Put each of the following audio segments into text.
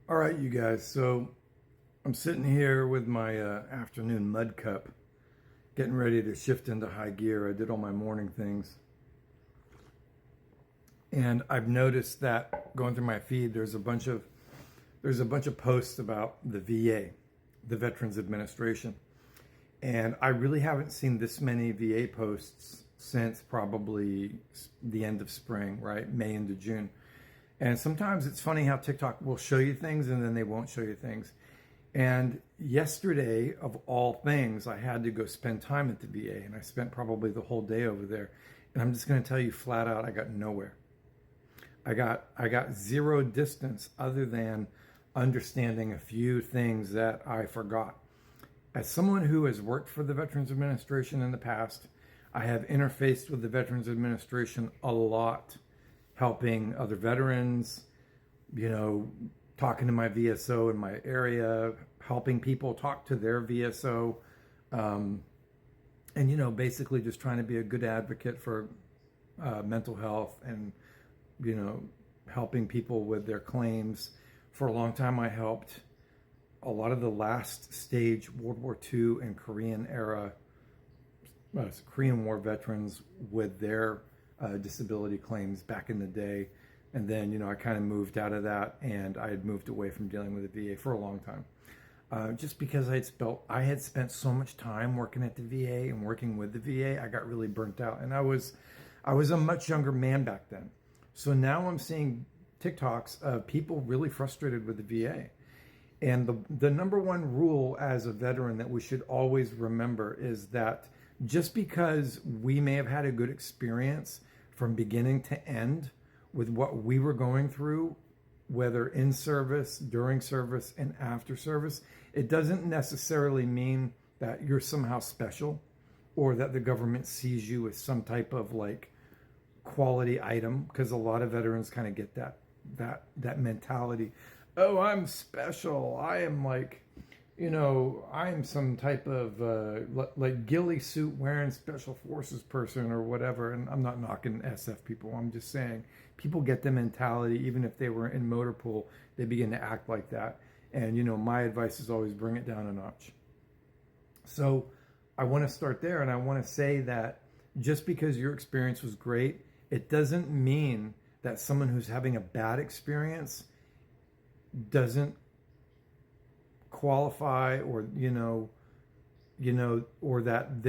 All right, you guys. So I'm sitting here with my afternoon mud cup, getting ready to shift into high gear. I did all my morning things, and I've noticed that going through my feed, there's a bunch of posts about the VA, the Veterans Administration, and I really haven't seen this many VA posts since probably the end of spring, right? May into June. And sometimes it's funny how TikTok will show you things and then they won't show you things. And yesterday, of all things, I had to go spend time at the VA, and I spent probably the whole day over there. And I'm just going to tell you flat out, I got nowhere. I got zero distance other than understanding a few things that I forgot. As someone who has worked for the Veterans Administration in the past, I have interfaced with the Veterans Administration a lot, helping other veterans, talking to my VSO in my area, helping people talk to their VSO, and basically just trying to be a good advocate for mental health and, helping people with their claims. For a long time, I helped a lot of the last stage World War II and Korean era, Korean War veterans with their disability claims back in the day. And then, I kind of moved out of that, and I had moved away from dealing with the VA for a long time. Just because I had spent so much time working at the VA and working with the VA, I got really burnt out. And I was a much younger man back then. So now I'm seeing TikToks of people really frustrated with the VA. And the number one rule as a veteran that we should always remember is that just because we may have had a good experience from beginning to end with what we were going through, whether in service, during service, and after service, it doesn't necessarily mean that you're somehow special or that the government sees you as some type of quality item, because a lot of veterans kind of get that mentality. Oh, I'm special. I am I'm some type of ghillie suit wearing special forces person or whatever. And I'm not knocking SF people. I'm just saying people get the mentality, even if they were in motor pool, they begin to act like that. And, my advice is always bring it down a notch. So I want to start there. And I want to say that just because your experience was great, it doesn't mean that someone who's having a bad experience doesn't qualify, or or that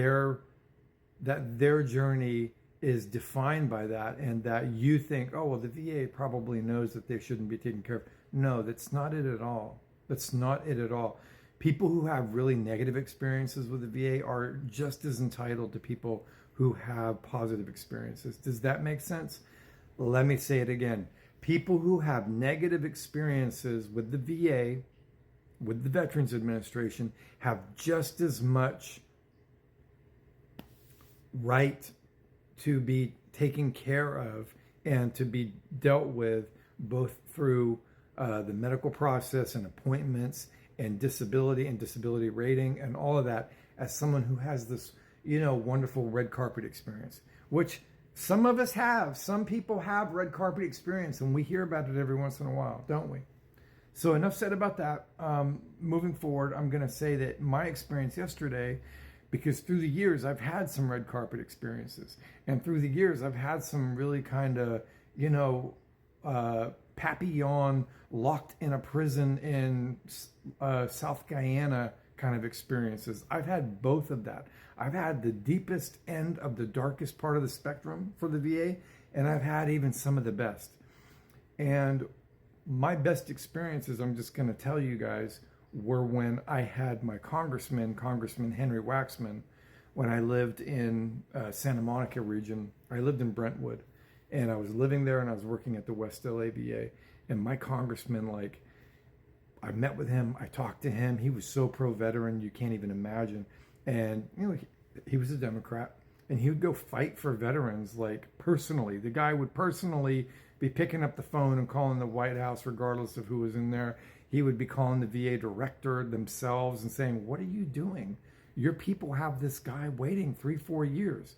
their journey is defined by that, and that you think, oh well, the VA probably knows that they shouldn't be taken care of. No, that's not it at all. That's not it at all. People who have really negative experiences with the VA are just as entitled to people who have positive experiences. Does that make sense? Let me say it again. People who have negative experiences with the VA, with the Veterans Administration, have just as much right to be taken care of and to be dealt with, both through the medical process and appointments and disability rating and all of that, as someone who has this, wonderful red carpet experience, which some of us have. Some people have red carpet experience, and we hear about it every once in a while, don't we? So enough said about that. Moving forward, I'm going to say that my experience yesterday, because through the years I've had some red carpet experiences, and through the years I've had some really kind of, Papillon locked in a prison in South Guyana kind of experiences. I've had both of that. I've had the deepest end of the darkest part of the spectrum for the VA, and I've had even some of the best. And my best experiences, I'm just going to tell you guys, were when I had my Congressman Henry Waxman, when I lived in Santa Monica region. I lived in Brentwood, and I was living there, and I was working at the West LA VA. And my congressman, I met with him, I talked to him. He was so pro-veteran, you can't even imagine. And, he was a Democrat, and he would go fight for veterans, personally. The guy would personally be picking up the phone and calling the White House, regardless of who was in there. He would be calling the VA director themselves and saying, what are you doing? Your people have this guy waiting 3-4 years.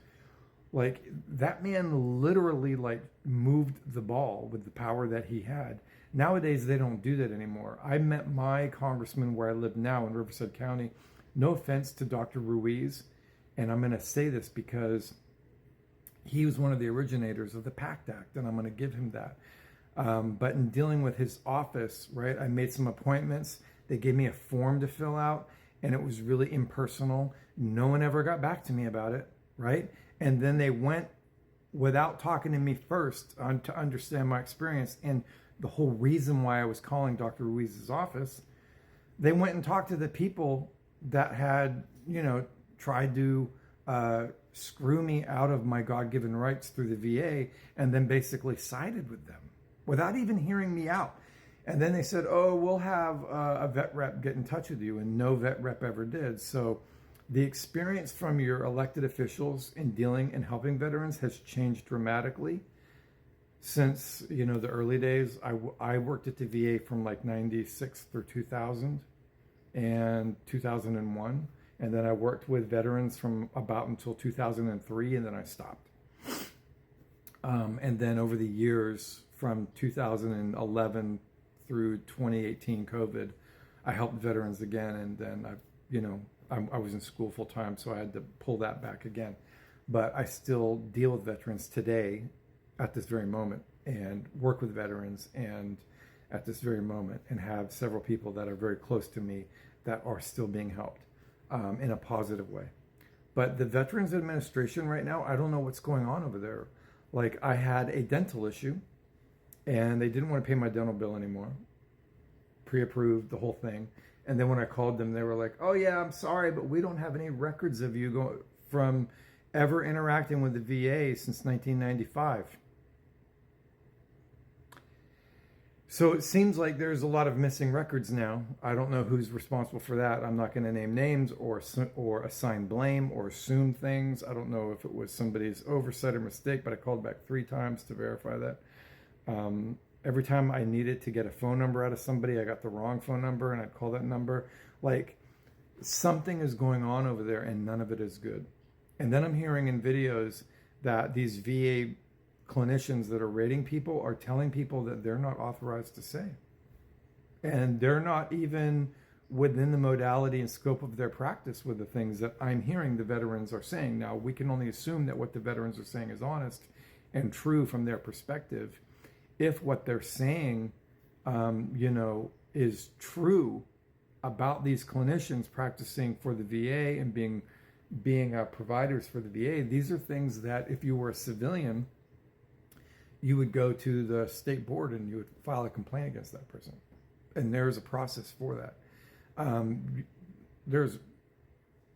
That man literally moved the ball with the power that he had. Nowadays, they don't do that anymore. I met my congressman where I live now in Riverside County. No offense to Dr. Ruiz, and I'm going to say this because he was one of the originators of the PACT Act, and I'm going to give him that. But in dealing with his office, right, I made some appointments. They gave me a form to fill out, and it was really impersonal. No one ever got back to me about it, right? And then they went without talking to me first to understand my experience and the whole reason why I was calling Dr. Ruiz's office. They went and talked to the people that had, tried to screw me out of my God-given rights through the VA, and then basically sided with them without even hearing me out. And then they said, oh, we'll have a vet rep get in touch with you, and no vet rep ever did. So the experience from your elected officials in dealing and helping veterans has changed dramatically since, the early days. I worked at the VA from like 96 through 2000 and 2001. And then I worked with veterans from about until 2003, and then I stopped. And then over the years from 2011 through 2018 COVID, I helped veterans again. And then I was in school full time, so I had to pull that back again. But I still deal with veterans today at this very moment, and work with veterans and at this very moment, and have several people that are very close to me that are still being helped in a positive way. But the Veterans Administration right now, I don't know what's going on over there. Like, I had a dental issue, and they didn't want to pay my dental bill anymore. Pre-approved the whole thing. And then when I called them, they were like, oh yeah, I'm sorry, but we don't have any records of you from ever interacting with the VA since 1995. So it seems like there's a lot of missing records now. I don't know who's responsible for that. I'm not going to name names or assign blame or assume things. I don't know if it was somebody's oversight or mistake, but I called back 3 times to verify that. Every time I needed to get a phone number out of somebody, I got the wrong phone number, and I'd call that number. Like, something is going on over there, and none of it is good. And then I'm hearing in videos that these VA clinicians that are rating people are telling people that they're not authorized to say. And they're not even within the modality and scope of their practice with the things that I'm hearing the veterans are saying. Now, we can only assume that what the veterans are saying is honest and true from their perspective. If what they're saying, is true about these clinicians practicing for the VA and being providers for the VA, these are things that if you were a civilian, you would go to the state board and you would file a complaint against that person. And there's a process for that.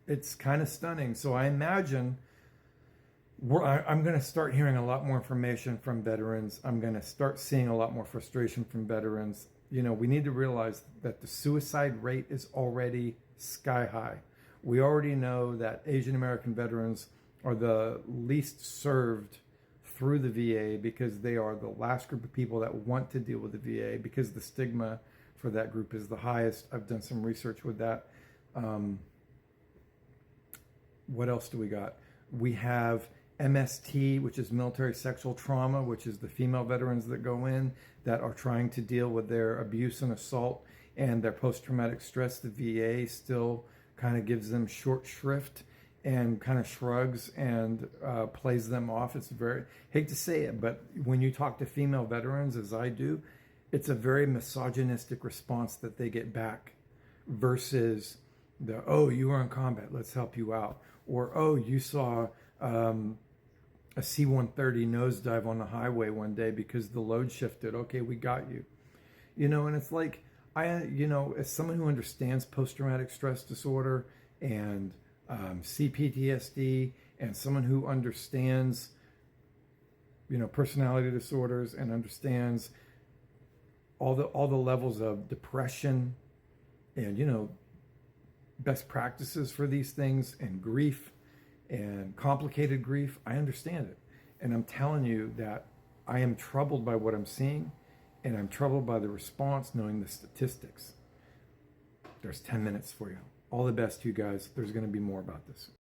It's kind of stunning. So I imagine I'm going to start hearing a lot more information from veterans. I'm going to start seeing a lot more frustration from veterans. We need to realize that the suicide rate is already sky high. We already know that Asian American veterans are the least served through the VA because they are the last group of people that want to deal with the VA because the stigma for that group is the highest. I've done some research with that. What else do we got? We have MST, which is military sexual trauma, which is the female veterans that go in that are trying to deal with their abuse and assault and their post-traumatic stress. The VA still kind of gives them short shrift and kind of shrugs and plays them off. It's very, hate to say it, but when you talk to female veterans, as I do, it's a very misogynistic response that they get back versus oh, you were in combat, let's help you out. Or, oh, you saw a C-130 nosedive on the highway one day because the load shifted. Okay, we got you. And it's like, as someone who understands post-traumatic stress disorder and CPTSD, and someone who understands, personality disorders and understands all the levels of depression and, best practices for these things and grief and complicated grief, I understand it. And I'm telling you that I am troubled by what I'm seeing, and I'm troubled by the response, knowing the statistics. There's 10 minutes for you. All the best to you guys. There's going to be more about this.